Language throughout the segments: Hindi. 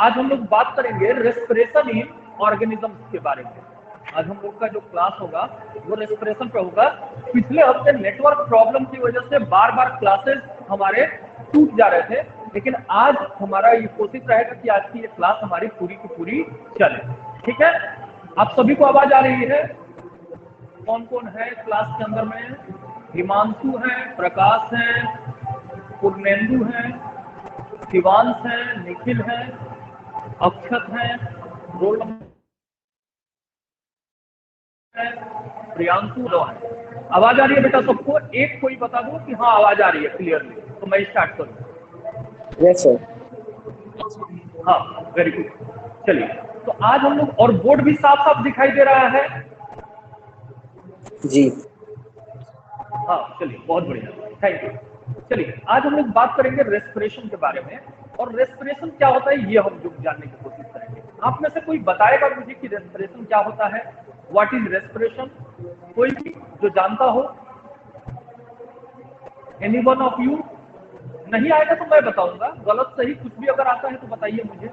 आज हम लोग बात करेंगे रेस्पिरेशन इन ऑर्गेनिजम्स के बारे में। आज हम लोग का जो क्लास होगा वो रेस्पिरेशन पे होगा। पिछले हफ्ते नेटवर्क प्रॉब्लम की वजह से बार बार क्लासेस हमारे टूट जा रहे थे, लेकिन आज हमारा ये कोशिश रहेगा कि आज की ये क्लास हमारी पूरी की पूरी चले। ठीक है, आप सभी को आवाज आ रही है? कौन कौन है क्लास के अंदर में? हिमांशु है, प्रकाश है, पूर्णेंदु है, शिवांश है, निखिल है, अक्षत है, रोल नंबर है, प्रियांशु है। आवाज आ रही है बेटा सबको? एक कोई बता दो कि हाँ आवाज आ रही है क्लियरली, तो मैं स्टार्ट करूँ। Yes sir. हाँ, वेरी गुड। चलिए, तो आज हम लोग, और बोर्ड भी साफ साफ दिखाई दे रहा है? जी हाँ, चलिए, बहुत बढ़िया, थैंक यू। चलिए, आज हम लोग बात करेंगे रेस्पिरेशन के बारे में, और रेस्पिरेशन क्या होता है ये हम लोग जानने की कोशिश करेंगे। आप में से कोई बताएगा मुझे कि रेस्पिरेशन क्या होता है? What is respiration? कोई भी जो जानता हो? Any one of you? नहीं आएगा तो मैं बताऊंगा, गलत सही कुछ भी अगर आता है तो बताइए मुझे।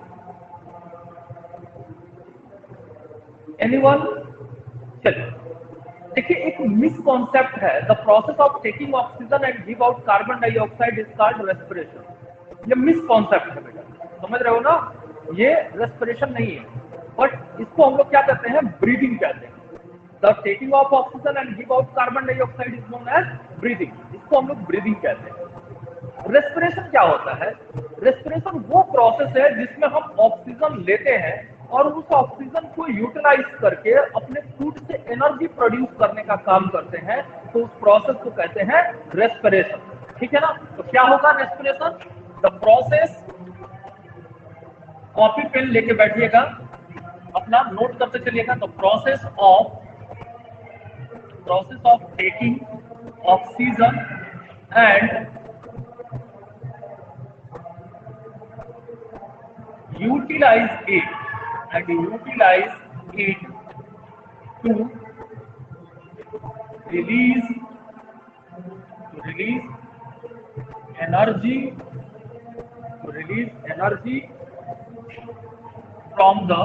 Any one? चलिए, देखिए, एक मिसकॉन्सेप्ट है, the process of taking oxygen and give out carbon dioxide is called respiration. ये मिसकॉन्सेप्ट है बेटा, समझ रहे हो ना? ये रेस्पिरेशन नहीं है, बट इसको हम लोग क्या कहते हैं? ब्रीदिंग कहते हैं। The taking of oxygen and give out carbon dioxide is known as breathing. इसको हम लोग ब्रीदिंग कहते हैं। रेस्पिरेशन क्या होता है? रेस्पिरेशन वो प्रोसेस है जिसमें हम ऑक्सीजन लेते हैं और उस ऑक्सीजन को यूटिलाइज करके अपने फूड से एनर्जी प्रोड्यूस करने का काम करते हैं, तो उस प्रोसेस को कहते हैं रेस्पिरेशन। ठीक है ना? तो क्या होगा respiration? The process, copy pen लेके बैठिएगा, अपना नोट करते चलिएगा। तो process of taking oxygen and utilize it to release energy from the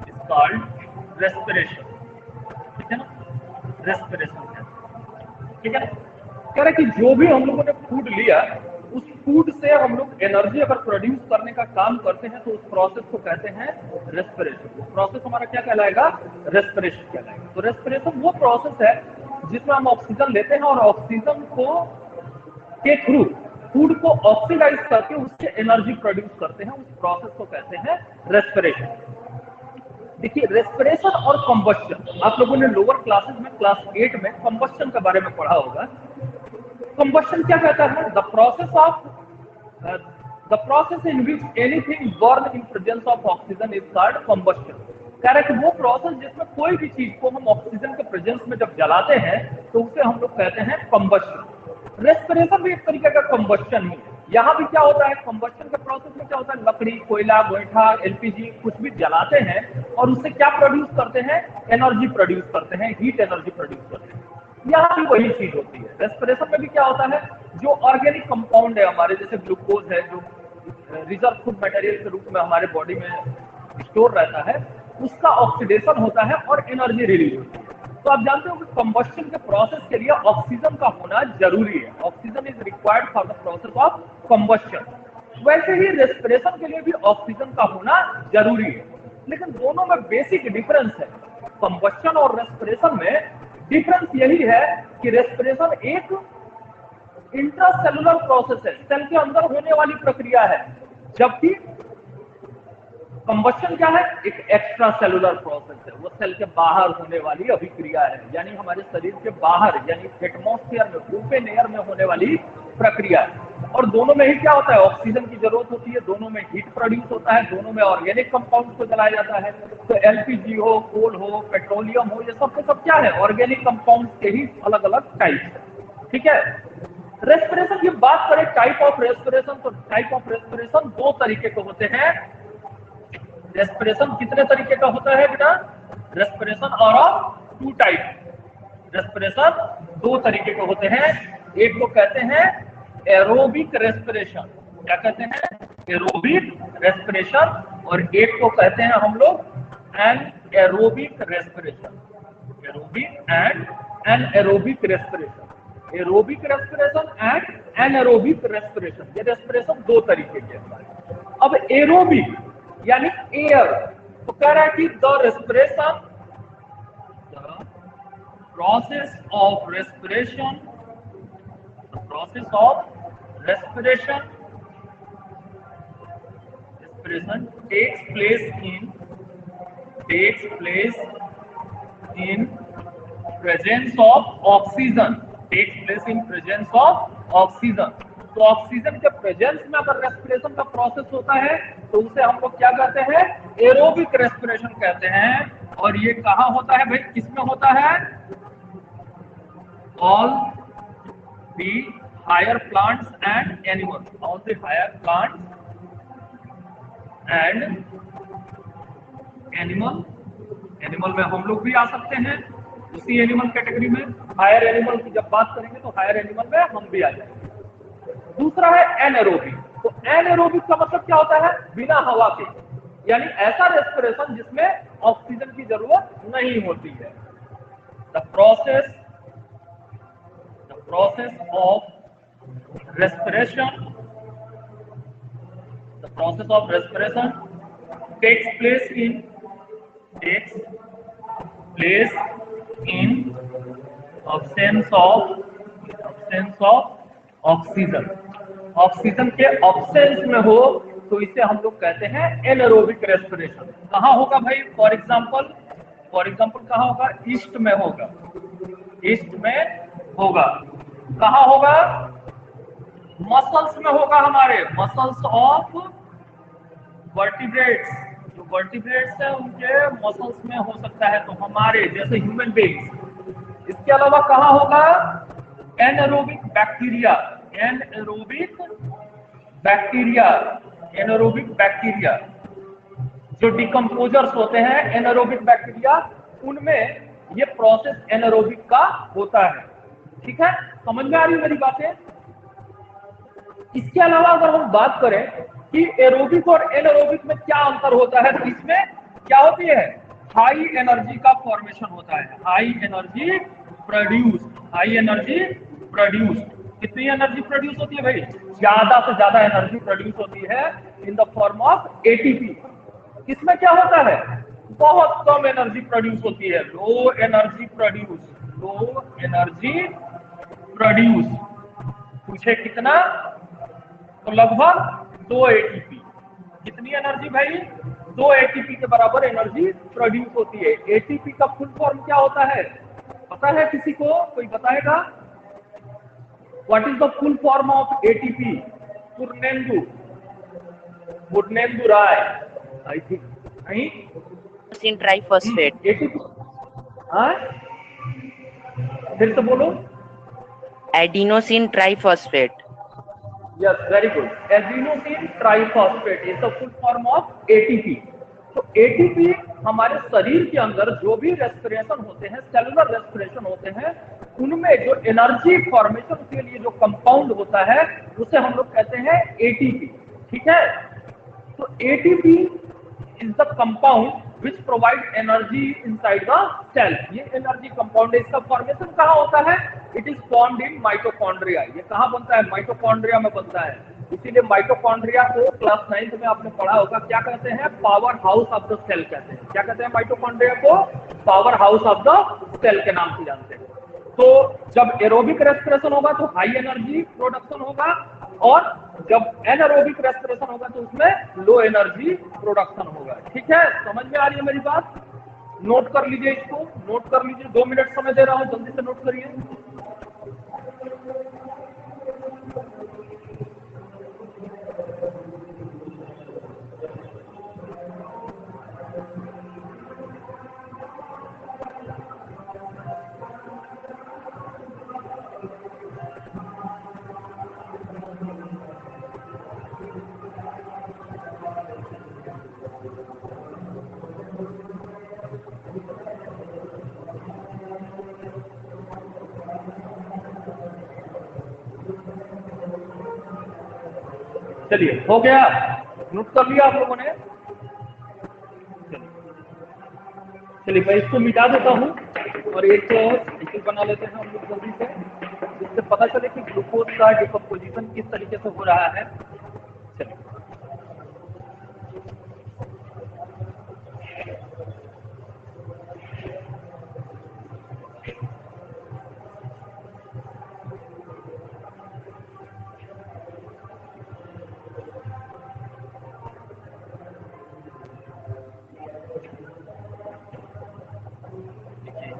is called respiration। ठीक है ना? रेस्पिरेशन है, ठीक है ना? कह रहे कि जो भी हम लोगों ने फूड लिया, उस फूड से हम लोग एनर्जी अगर प्रोड्यूस करने का काम करते हैं तो उस प्रोसेस को कहते हैं रेस्पिरेशन। वो प्रोसेस हमारा क्या कहलाएगा? रेस्पिरेशन कहलाएगा। तो रेस्पिरेशन वो प्रोसेस है जिसमें हम ऑक्सीजन लेते हैं और ऑक्सीजन को के थ्रू फूड को ऑक्सीडाइज करके उससे एनर्जी प्रोड्यूस करते हैं। उस प्रोसेस को कहते हैं रेस्पिरेशन। देखिए, रेस्पिरेशन और कंबस्शन, आप लोगों ने लोअर क्लासेस में क्लास 8 में कंबस्शन के बारे में पढ़ा होगा। कंबस्शन क्या कहता है? The process in which anything burn in presence of oxygen is called combustion. कह रहा है कि वो प्रोसेस जिसमें कोई भी चीज को हम ऑक्सीजन के प्रेजेंस में जब जलाते हैं तो उसे हम लोग कहते हैं कंबस्शन। रेस्पिरेशन भी एक तरीके का कंबस्शन ही है। यहाँ भी क्या होता है? कंबस्शन के प्रोसेस में क्या होता है? लकड़ी, कोयला, गोईठा, एलपीजी कुछ भी जलाते हैं और उससे क्या प्रोड्यूस करते हैं? एनर्जी प्रोड्यूस करते हैं, हीट एनर्जी प्रोड्यूस करते हैं। यहाँ भी वही चीज होती है। रेस्पिरेशन में भी क्या होता है? जो ऑर्गेनिक कंपाउंड है हमारे, जैसे ग्लूकोज है, जो रिजर्व फूड मटेरियल के रूप में हमारे बॉडी में स्टोर रहता है, उसका ऑक्सीडेशन होता है और एनर्जी रिलीज होती है। तो आप जानते हो कि कंबस्शन के प्रोसेस के लिए ऑक्सीजन का होना जरूरी है। Oxygen is required for the process of combustion. वैसे ही रेस्पिरेशन के लिए भी ऑक्सीजन का होना जरूरी है, लेकिन दोनों में बेसिक डिफरेंस है। कंबस्शन और रेस्पिरेशन में डिफरेंस यही है कि रेस्पिरेशन एक इंट्रासेलुलर प्रोसेस है, सेल के अंदर होने वाली प्रक्रिया है, जबकि कंबस्शन क्या है? एक एक्स्ट्रा सेलुलर प्रोसेस है, वो सेल के बाहर होने वाली अभिक्रिया है, यानी हमारे शरीर के बाहर, यानी एटमॉस्फेयर में, ओपन एयर में होने वाली प्रक्रिया है। और दोनों में ही क्या होता है? ऑक्सीजन की जरूरत होती है, दोनों में हीट प्रोड्यूस होता है, दोनों में ऑर्गेनिक कंपाउंड को जलाया जाता है। तो एलपीजी हो, कोल हो, पेट्रोलियम हो, ये सब के सब क्या है? ऑर्गेनिक कंपाउंड के ही अलग अलग टाइप है। ठीक है? रेस्पिरेशन की बात करें टाइप ऑफ रेस्पिरेशन, तो टाइप ऑफ रेस्पिरेशन दो तरीके के होते हैं। रेस्पिरेशन कितने तरीके का होता है बेटा? रेस्पिरेशन और ऑफ टू टाइप। रेस्पिरेशन दो तरीके के होते हैं। एक को कहते हैं एरोबिक रेस्पिरेशन, क्या कहते हैं, एरोबिक रेस्पिरेशन, और एक को कहते हैं हम लोग anaerobic respiration, aerobic and anaerobic respiration, aerobic respiration and anaerobic respiration. ये रेस्पिरेशन दो तरीके के हैं। अब एरोबिक यानी एयर, तो कह रहा है कि the respiration, the process of respiration, the process of respiration takes place in presence of oxygen, takes place in presence of oxygen। तो ऑक्सीजन के प्रेजेंस में अगर रेस्पिरेशन का प्रोसेस होता है तो उसे हम लोग क्या कहते हैं, एरोबिक रेस्पिरेशन कहते हैं। और ये कहाँ होता है भाई, किसमें होता है, all the higher plants and animals, all the higher plants and animal में हम लोग भी आ सकते हैं उसी एनिमल कैटेगरी में। हायर एनिमल की जब बात करेंगे तो हायर एनिमल में हम भी आ जाएंगे। दूसरा है एनएरोबिक। तो एनएरोबिक का मतलब क्या होता है, बिना हवा के, यानी ऐसा रेस्पिरेशन जिसमें ऑक्सीजन की जरूरत नहीं होती है। The process of respiration, the process of respiration takes place in absence of oxygen. Oxygen के ऑब्सेंस में हो तो इसे हम लोग कहते हैं एनएरोबिक रेस्पिरेशन। कहाँ होगा भाई, फॉर एग्जाम्पल कहाँ होगा, ईस्ट में होगा, ईस्ट में होगा। कहाँ होगा, मसल्स में होगा, हमारे मसल्स ऑफ वर्टिब्रेट्स, जो वर्टिब्रेट्स है उनके मसल्स में हो सकता है, तो हमारे जैसे ह्यूमन बीइंग्स। इसके अलावा कहाँ होगा, एनएरोबिक बैक्टीरिया, एनएरोबिक बैक्टीरिया जो डिकम्पोजर्स होते हैं, एनएरोबिक बैक्टीरिया, उनमें ये प्रोसेस एनएरोबिक का होता है। ठीक है, समझ में आ रही है मेरी बातें। इसके अलावा अगर हम बात करें कि एरोबिक और एनएरोबिक में क्या अंतर होता है, तो इसमें क्या होती है, हाई एनर्जी का फॉर्मेशन होता है, हाई एनर्जी प्रोड्यूस। कितनी एनर्जी प्रोड्यूस होती है भाई, ज्यादा से ज्यादा एनर्जी प्रोड्यूस होती है in the form of ATP. इसमें क्या होता है, बहुत कम एनर्जी प्रोड्यूस होती है, लो एनर्जी प्रोड्यूस। पूछे कितना, तो लगभग 2 एटीपी। कितनी एनर्जी भाई, 2 एटीपी के बराबर एनर्जी प्रोड्यूस होती है। एटीपी का फुल फॉर्म क्या होता है, पता है किसी को, कोई बताएगा, what is the full form of ATP? Purnendu Rai, I think नहीं, एडिनोसिन ट्राइफॉस्फेट। एटीपी, हाँ फिर से बोलो, adenosine triphosphate. Yes, very good. Adenosine triphosphate is the full form of ATP. तो ATP हमारे शरीर के अंदर जो भी रेस्पिरेशन होते हैं, सेलुलर रेस्पिरेशन होते हैं, उनमें जो एनर्जी फॉर्मेशन के लिए जो कंपाउंड होता है उसे हम लोग कहते हैं ATP। ठीक है, तो ATP is the compound which provide energy inside the cell. ये एनर्जी कंपाउंड है, इसका फॉर्मेशन कहाँ होता है, it is formed in mitochondria. ये कहाँ बनता है, माइटोकॉन्ड्रिया में बनता है। इसीलिए माइटोकॉन्ड्रिया को क्लास 9th में आपने पढ़ा होगा, क्या कहते हैं, powerhouse of the cell कहते हैं। क्या कहते हैं, माइटोकॉन्ड्रिया को powerhouse of the cell के नाम से जानते हैं। तो जब एरोबिक रेस्पिरेशन होगा तो हाई एनर्जी प्रोडक्शन होगा, और जब एनारोबिक रेस्पिरेशन होगा तो उसमें लो एनर्जी प्रोडक्शन होगा। ठीक है, समझ में आ रही है मेरी बात? नोट कर लीजिए, इसको नोट कर लीजिए, 2 मिनट समय दे रहा हूं, जल्दी से नोट करिए। चलिए हो गया, नोट कर लिया आप लोगों ने। चलिए मैं इसको मिटा देता हूँ और एक साइकिल बना लेते हैं हम लोग जल्दी से, जिससे पता चले कि ग्लूकोज का डिकम्पोजिशन किस तरीके से हो रहा है। चलिए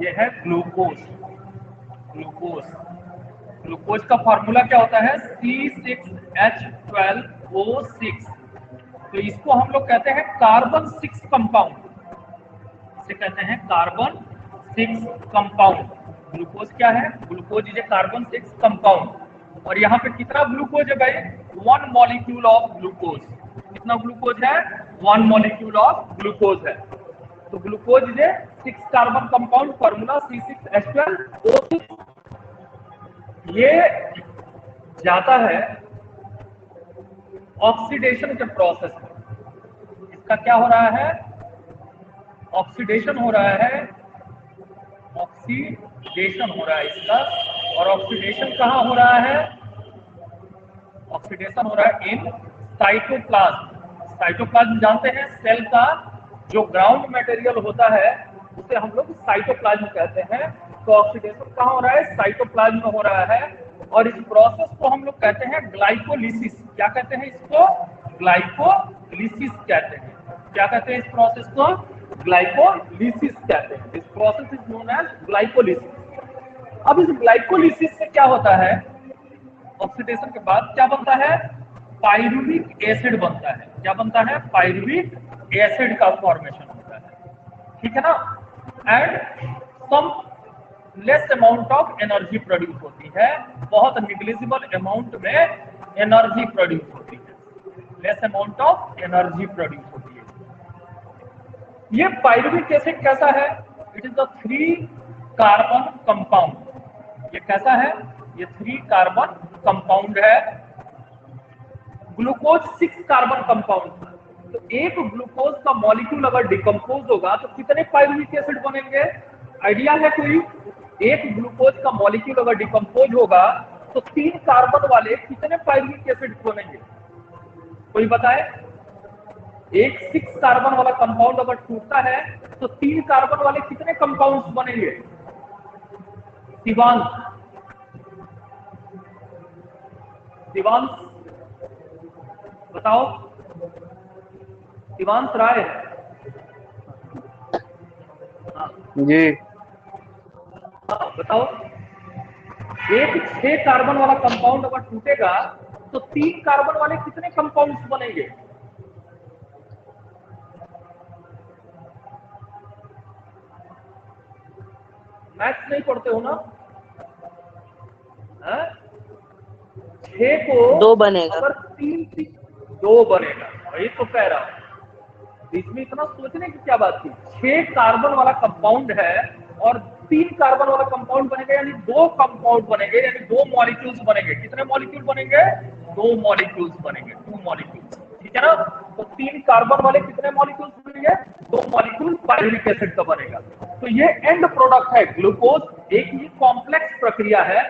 ये है ग्लूकोज। ग्लूकोज ग्लूकोज का फॉर्मूला क्या होता है? C6H12O6। तो इसको हम लोग कहते हैं कार्बन 6 कंपाउंड, इसे कहते हैं कार्बन 6 कंपाउंड। ग्लूकोज क्या है? Glucose is a carbon 6 compound. और यहाँ पे कितना ग्लूकोज है भाई? 1 मॉलिक्यूल ऑफ ग्लूकोज। कितना ग्लूकोज है? 1 मॉलिक्यूल ऑफ ग्लूकोज है। तो glucose is a 6 carbon compound, formula C6H12O6। ये जाता है ऑक्सीडेशन के प्रोसेस में। इसका क्या हो रहा है? ऑक्सीडेशन हो रहा है, ऑक्सीडेशन हो रहा है इसका। और ऑक्सीडेशन कहाँ हो रहा है? ऑक्सीडेशन हो रहा है इन साइटोप्लाज्म। साइटोप्लाज्म जानते हैं, सेल का जो ग्राउंड मटेरियल होता है उसे हम लोग साइटोप्लाज्म कहते हैं। तो ऑक्सीडेशन कहाँ हो रहा है? साइटोप्लाज्म में हो रहा है। और इस प्रोसेस को हम लोग कहते हैं ग्लाइकोलिसिस। क्या कहते हैं इसको? ग्लाइकोलिसिस कहते हैं। क्या कहते हैं इस प्रोसेस को? ग्लाइकोलिसिस कहते हैं। This process is known as glycolysis. अब इस ग्लाइकोलिसिस से क्या होता है? ऑक्सीडेशन के बाद क्या बनता है? पाइरुविक एसिड बनता है। क्या बनता है? पाइरुविक एसिड का फॉर्मेशन होता है, ठीक है ना। And some less amount of energy produce होती है, बहुत निग्लिजिबल अमाउंट में एनर्जी प्रोड्यूस होती है, less amount of energy produce होती है। ये पाइरुविक एसिड कैसा है? It is the 3 carbon compound. ये कैसा है? ये 3 कार्बन कंपाउंड है। Glucose 6 carbon compound. तो एक ग्लूकोज का मॉलिक्यूल अगर डिकम्पोज होगा तो कितने पाइरुविक एसिड बनेंगे? आइडिया है कोई? एक ग्लूकोज का मॉलिक्यूल अगर डिकम्पोज होगा तो 3 कार्बन वाले कितने पाइरुविक एसिड बनेंगे? कोई बताए? एक 6 कार्बन वाला कंपाउंड अगर टूटता है तो 3 कार्बन वाले कितने कंपाउंड्स बनेंगे? शिवांश, शिवांश बताओ। शिवांश राय। हाँ जी। हाँ बताओ। एक 6 कार्बन वाला कंपाउंड अगर टूटेगा तो 3 कार्बन वाले कितने कंपाउंड्स बनेंगे? मैथ्स नहीं पढ़ते हो ना? 6 को 2 बनेगा। अगर 3 2 बनेगा, वही तो कह रहा हूं। इसमें इतना सोचने की क्या बात थी? 6 कार्बन वाला कंपाउंड है और 3 कार्बन वाला कंपाउंड बनेगा, यानी 2 कंपाउंड बनेंगे, यानी 2 मॉलिक्यूल्स बनेंगे। कितने मॉलिक्यूल बनेंगे? 2 मॉलिक्यूल्स बनेंगे, 2 मॉलिक्यूल्स, ठीक है ना। तो 3 कार्बन वाले कितने मॉलिक्यूल्स बनेंगे? 2 मॉलिक्यूल पाइरुविक एसिड का बनेगा। तो ये एंड प्रोडक्ट है ग्लूकोज। एक ये कॉम्प्लेक्स प्रक्रिया है,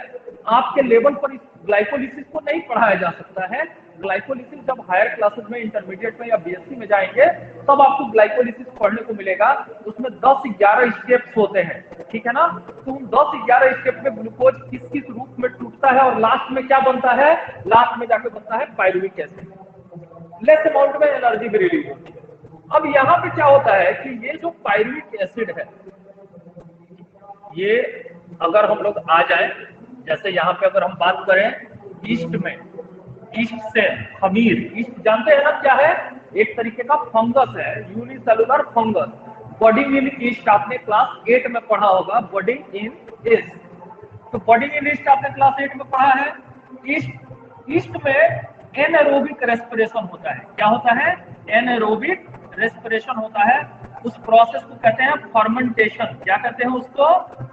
आपके लेवल पर इस ग्लाइकोलिसिस को नहीं पढ़ाया जा सकता है। ग्लाइकोलिसिस जब हायर क्लासेस में, इंटरमीडिएट में या बीएससी में जाएंगे तब आपको ग्लाइकोलिसिस पढ़ने को मिलेगा। उसमें 10-11 स्टेप्स होते हैं, ठीक है ना। तो उन 10-11 स्टेप में ग्लूकोज किस किस रूप में टूटता है और लास्ट में क्या बनता है? लास्ट में जाके बनता है पाइरुविक एसिड। लेस अमाउंट में एनर्जी भी रिलीज होती है। अब यहाँ पे क्या होता है कि ये जो पाइरुविक एसिड है, ये अगर हम लोग आ जाए, जैसे यहाँ पे अगर हम बात करें ईस्ट में, ईस्ट से खमीर, ईस्ट जानते हैं ना क्या है? एक तरीके का फंगस है, यूनिसेलुलर फंगस। बडिंग इन ईस्ट आपने क्लास 8 में पढ़ा होगा, बडिंग इन ईस्ट। तो बडिंग इन ईस्ट आपने क्लास 8 में पढ़ा है। ईस्ट में एनारोबिक रेस्पिरेशन होता है। क्या होता है? एनारोबिक रेस्पिरेशन होता है। उस प्रोसेस को कहते हैं फर्मेंटेशन। क्या कहते हैं उसको?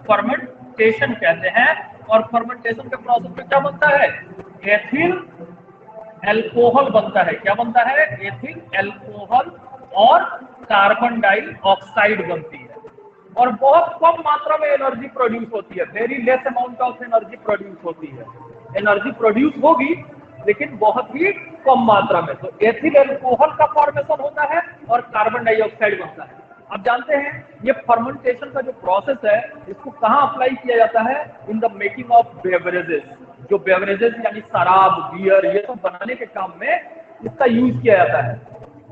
फर्मेंटेशन कहते हैं। और फर्मेंटेशन के प्रोसेस में क्या बनता है? एथिल एल्कोहल बनता है। क्या बनता है? एथिल एल्कोहल और कार्बन डाइऑक्साइड बनती है और बहुत कम मात्रा में एनर्जी प्रोड्यूस होती है। Very less amount of energy produce होती है। एनर्जी प्रोड्यूस होगी लेकिन बहुत ही कम मात्रा में। तो एथिल एल्कोहल का फॉर्मेशन होता है और कार्बन डाइऑक्साइड बनता है। आप जानते हैं ये फर्मेंटेशन का जो प्रोसेस है इसको कहाँ अप्लाई किया जाता है? In the making of beverages. जो बेवरेजेस यानी शराब, बियर, ये सब बनाने के काम में इसका यूज किया जाता है।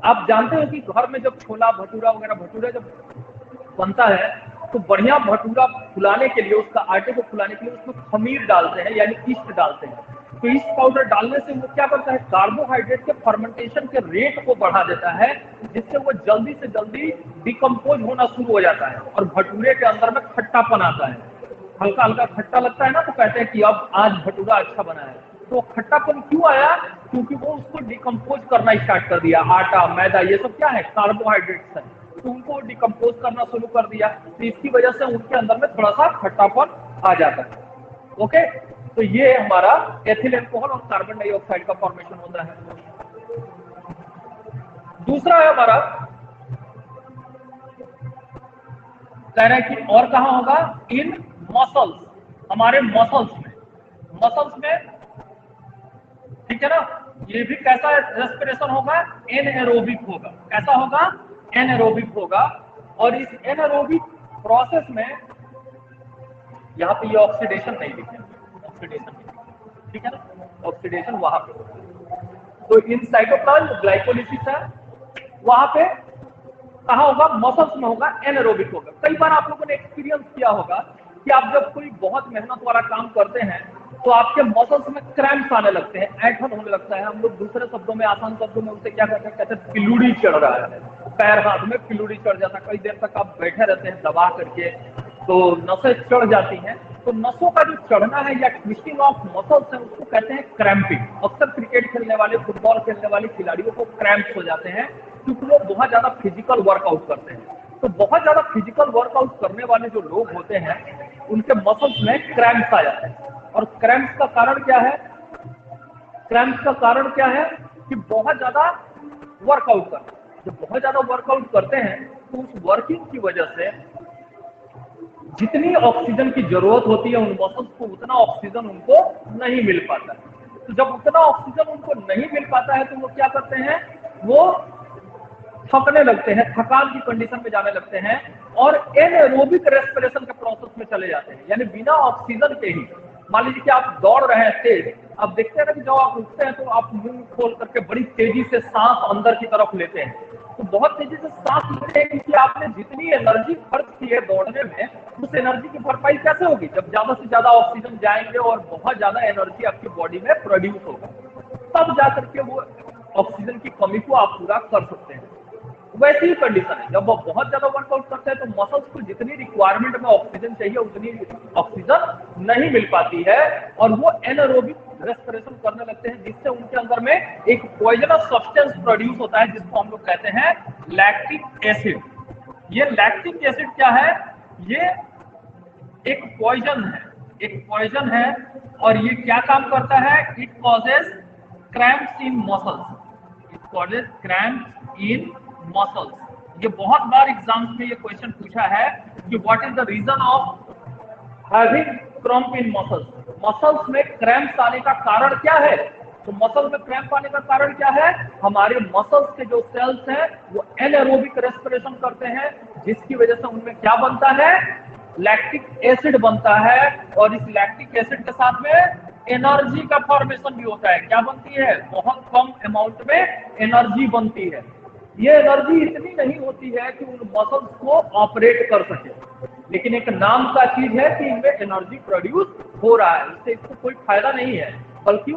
आप जानते हो कि घर में जब छोला भटूरा वगैरह भटूरा जब बनता है तो बढ़िया भटूरा फुलाने के लिए, उसका आटे को फुलाने के लिए उसमें खमीर डालते हैं यानी ईस्ट डालते हैं। तो ईस्ट पाउडर डालने से वो क्या करता है? कार्बोहाइड्रेट के फर्मेंटेशन के रेट को बढ़ा देता है जिससे वो जल्दी से जल्दी डिकम्पोज होना शुरू हो जाता है और भटूरे के अंदर में खट्टापन आता है। हल्का हल्का खट्टा लगता है ना, तो कहते हैं कि अब आज भटूरा अच्छा बना है। तो खट्टापन क्यों आया? क्योंकि वो उसको डिकम्पोज करना स्टार्ट कर दिया। आटा, मैदा, ये सब क्या है? कार्बोहाइड्रेट्स है। तो उनको डिकम्पोज करना शुरू कर दिया, तो इसकी वजह से उनके अंदर में थोड़ा सा खट्टापन आ जाता है। ओके, तो ये हमारा एथिल एल्कोहल और कार्बन डाइऑक्साइड का फॉर्मेशन होता है। दूसरा है हमारा, कह रहे हैं कि और कहां होगा? इन मसल्स, हमारे मसल्स में, ठीक है ना। ये भी कैसा रेस्पिरेशन होगा? एनएरोबिक होगा। कैसा होगा? एनएरोबिक होगा। और इस एनएरोबिक प्रोसेस में यहाँ पे ये ऑक्सीडेशन नहीं दिखेगा, ऑक्सीडेशन नहीं, ठीक है ना, ऑक्सीडेशन वहां पे। तो इन साइटोप्लाज्म ग्लाइकोलिसिस है, वहां पे कहा होगा? मसल्स में होगा, एनएरोबिक होगा। कई बार आप लोगों ने एक्सपीरियंस किया होगा कि आप जब कोई बहुत मेहनत वाला काम करते हैं तो आपके मसल्स में क्रैम्प्स आने लगते हैं, ऐंठन होने लगता है। हम लोग दूसरे शब्दों में, आसान शब्दों में उसे क्या कहते हैं? कहते हैं पिलुड़ी चढ़ रहा है, पैर हाथ में पिलुड़ी चढ़ जाता है। कई देर तक आप बैठे रहते हैं दबा करके तो नसें चढ़ जाती हैं। तो नसों का जो चढ़ना है या ट्विस्टिंग ऑफ मसल्स है उसको कहते हैं क्रैम्पिंग। अक्सर क्रिकेट खेलने वाले, फुटबॉल खेलने वाले खिलाड़ियों को क्रैम्प्स हो जाते हैं क्योंकि वो बहुत ज्यादा फिजिकल वर्कआउट करते हैं। तो बहुत ज्यादा फिजिकल वर्कआउट करने वाले जो लोग होते हैं उनके मसल्स में क्रैम्प्स आ जाते हैं। और क्रैम्प्स का कारण क्या है? क्रैम्प्स का कारण क्या है? कि बहुत ज्यादा वर्कआउट करते हैं। जब बहुत ज्यादा वर्कआउट करते हैं तो उस वर्किंग की वजह से जितनी ऑक्सीजन की जरूरत होती है उन मसल्स को, उतना ऑक्सीजन उनको नहीं मिल पाता है। तो जब उतना ऑक्सीजन उनको नहीं मिल पाता है तो वो क्या करते हैं? वो थकने लगते हैं, थकान की कंडीशन में जाने लगते हैं और एनएरोबिक रेस्पिरेशन के प्रोसेस में चले जाते हैं। यानी बिना ऑक्सीजन के ही, मान लीजिए कि आप दौड़ रहे हैं तेज, आप देखते हैं ना कि जब आप उठते हैं तो आप मुंह खोल करके बड़ी तेजी से सांस अंदर की तरफ लेते हैं। तो बहुत तेजी से सांस लेते हैं क्योंकि आपने जितनी एनर्जी खर्च की है दौड़ने में, उस एनर्जी की भरपाई कैसे होगी? जब ज्यादा से ज्यादा ऑक्सीजन जाएंगे और बहुत ज्यादा एनर्जी आपकी बॉडी में प्रोड्यूस होगा, तब जाकर के वो ऑक्सीजन की कमी को आप पूरा कर सकते हैं। वैसी ही कंडीशन है, जब वो बहुत ज्यादा वर्कआउट करते हैं तो मसल्स को जितनी रिक्वायरमेंट में ऑक्सीजन चाहिए उतनी ऑक्सीजन नहीं मिल पाती है और वो एनारोबिक रेस्पिरेशन करने लगते हैं जिससे उनके अंदर में एक पॉइजनस सब्सटेंस प्रोड्यूस होता है जिसको हम लोग कहते हैं लैक्टिक एसिड। ये लैक्टिक एसिड क्या है? ये एक पॉइजन है और ये क्या काम करता है? It causes cramps in muscles. It causes cramps in muscles. ये बहुत बार एग्जाम्स में ये क्वेश्चन पूछा है कि what is the reason of having cramp in muscles. Muscles में क्रैम्प्स आने का कारण क्या है? तो मसल में क्रैम्प आने का कारण क्या है? हमारे मसल्स के जो सेल्स हैं वो एनारोबिक रेस्पिरेशन करते हैं जिसकी वजह से उनमें क्या बनता है? लैक्टिक एसिड बनता है और इस लैक्टिक एसिड के साथ में एनर्जी का फॉर्मेशन भी होता है। क्या बनती है? बहुत कम अमाउंट में एनर्जी बनती है। ये एनर्जी इतनी नहीं होती है कि उन मसल्स को ऑपरेट कर सके, लेकिन एक नाम का चीज है कि इनमें एनर्जी प्रोड्यूस हो रहा है। इससे इसको कोई फायदा नहीं है, बल्कि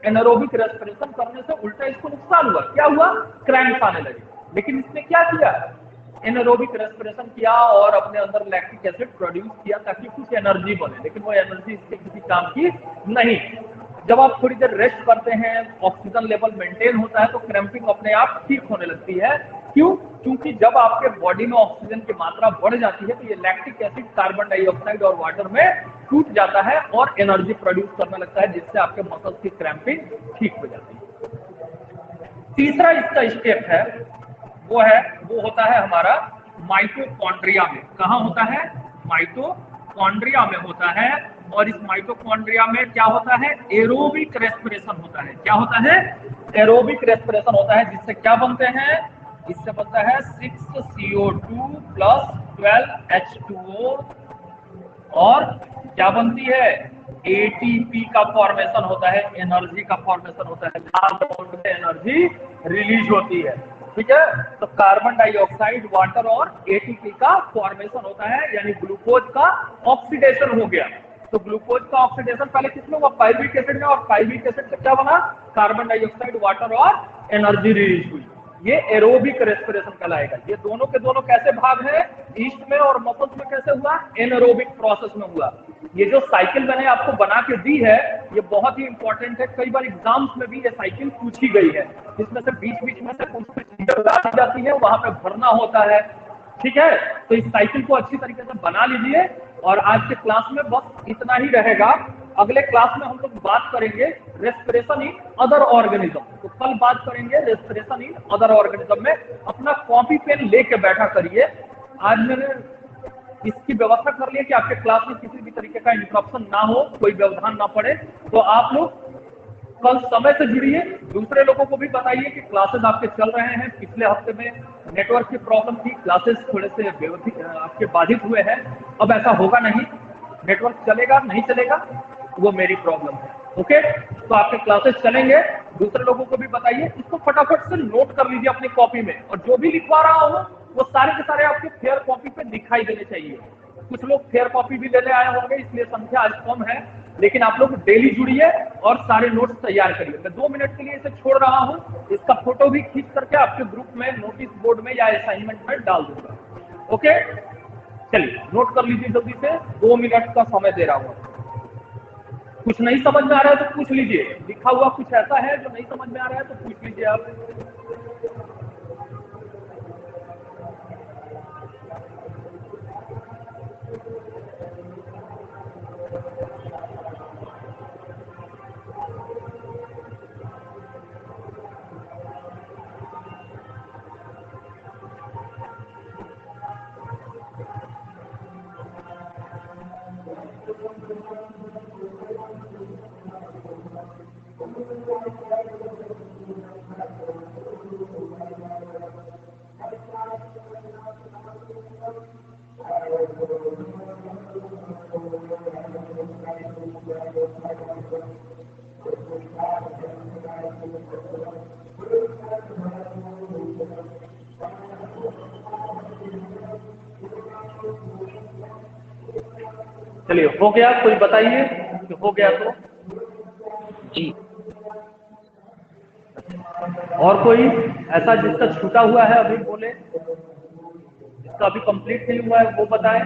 एनारोबिक रेस्पिरेशन करने से उल्टा इसको नुकसान हुआ। क्या हुआ? क्रैम्प्स आने लगे। लेकिन इसने क्या किया? एनारोबिक रेस्पिरेशन किया और अपने अंदर लैक्टिक एसिड प्रोड्यूस किया ताकि कुछ एनर्जी बने, लेकिन वो एनर्जी इसके किसी काम की नहीं। जब आप थोड़ी देर रेस्ट करते हैं, ऑक्सीजन लेवल मेंटेन होता है तो क्रैम्पिंग अपने आप ठीक होने लगती है। क्यों? क्योंकि जब आपके बॉडी में ऑक्सीजन की मात्रा बढ़ जाती है तो ये लैक्टिक एसिड कार्बन डाइऑक्साइड और वाटर में टूट जाता है और एनर्जी प्रोड्यूस करने लगता है जिससे आपके मसल्स की क्रैम्पिंग ठीक हो जाती है। तीसरा इसका स्टेप है वो होता है हमारा माइटोकॉन्ड्रिया में। कहाँ होता है? माइटोकॉन्ड्रिया में होता है। और इस माइटोकॉन्ड्रिया में क्या होता है? एरोबिक रेस्पिरेशन होता है। क्या होता है? एरोबिक रेस्पिरेशन होता है। जिससे क्या बनते हैं? इससे बनता है 6CO2 प्लस 12H2O। और क्या बनती है? एटीपी का फॉर्मेशन होता है, एनर्जी का फॉर्मेशन होता है, लार्ज अमाउंट में एनर्जी रिलीज होती है। ठीक है, तो कार्बन डाइऑक्साइड, वाटर और एटीपी का फॉर्मेशन होता है, यानी ग्लूकोज का ऑक्सीडेशन हो गया। तो ग्लूकोज का ऑक्सीडेशन पहले किसमें हुआ? पाइरुविक एसिड में। और पाइरुविक एसिड से क्या बना? कार्बन डाइऑक्साइड, वाटर और एनर्जी रिलीज हुई। ये एरोबिक रेस्पिरेशन कहलाएगा। ये दोनों के दोनों कैसे भाग है? ईस्ट में और मसल्स में कैसे हुआ? एनएरोबिक प्रोसेस में हुआ। ये जो साइकिल मैंने आपको बना के दी है, ये बहुत ही इंपॉर्टेंट है। कई बार एग्जाम्स में भी ये साइकिल पूछी गई है, जिसमें से बीच बीच में से कुछ चीजें जाती है, वहां पे भरना होता है। ठीक है, तो इस साइकिल को अच्छी तरीके से बना लीजिए। और आज के क्लास में बस इतना ही रहेगा। अगले क्लास में हम लोग बात करेंगे रेस्पिरेशन इन अदर ऑर्गेनिज्म। तो कल बात करेंगे रेस्पिरेशन इन अदर ऑर्गेनिज्म में। अपना कॉपी पेन लेके बैठा करिए। आज मैंने इसकी व्यवस्था कर लिया कि आपके क्लास में किसी भी तरीके का इंटरप्शन ना हो, कोई व्यवधान ना पड़े। तो आप लोग कल समय से जुड़िए, दूसरे लोगों को भी बताइए कि क्लासेस आपके चल रहे हैं। पिछले हफ्ते में नेटवर्क की प्रॉब्लम थी, क्लासेस थोड़े से आपके बाधित हुए हैं। अब ऐसा होगा नहीं, नेटवर्क चलेगा नहीं चलेगा वो मेरी प्रॉब्लम है। ओके, तो आपके क्लासेस चलेंगे, दूसरे लोगों को भी बताइए। इसको फटाफट से नोट कर लीजिए अपनी कॉपी में। और जो भी लिखवा रहा हूँ वो सारे के सारे आपके फेयर कॉपी पे दिखाई देने चाहिए। कुछ लोग फेयर कॉपी भी लेने आए होंगे, इसलिए संख्या आज कम है। लेकिन आप लोग डेली जुड़िए और सारे नोट्स तैयार करिए। मैं 2 मिनट के लिए इसे छोड़ रहा हूँ। इसका फोटो भी खींच करके आपके ग्रुप में, नोटिस बोर्ड में या असाइनमेंट में डाल दूंगा। ओके, चलिए नोट कर लीजिए जल्दी से। 2 मिनट का समय दे रहा हूँ। कुछ नहीं समझ में आ रहा है तो पूछ लीजिए। लिखा हुआ कुछ ऐसा है जो नहीं समझ में आ रहा है तो पूछ लीजिए आप। चलिए, हो गया? कोई बताइए कि हो गया तो। जी। और कोई ऐसा जिसका छूटा हुआ है अभी बोले, जिसका अभी कंप्लीट नहीं हुआ है वो बताएं।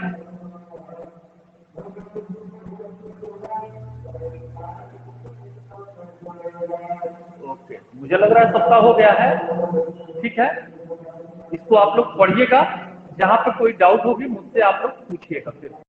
ओके, मुझे लग रहा है सबका हो गया है। ठीक है, इसको आप लोग पढ़िएगा। जहां पे कोई डाउट होगी मुझसे आप लोग पूछिएगा फिर।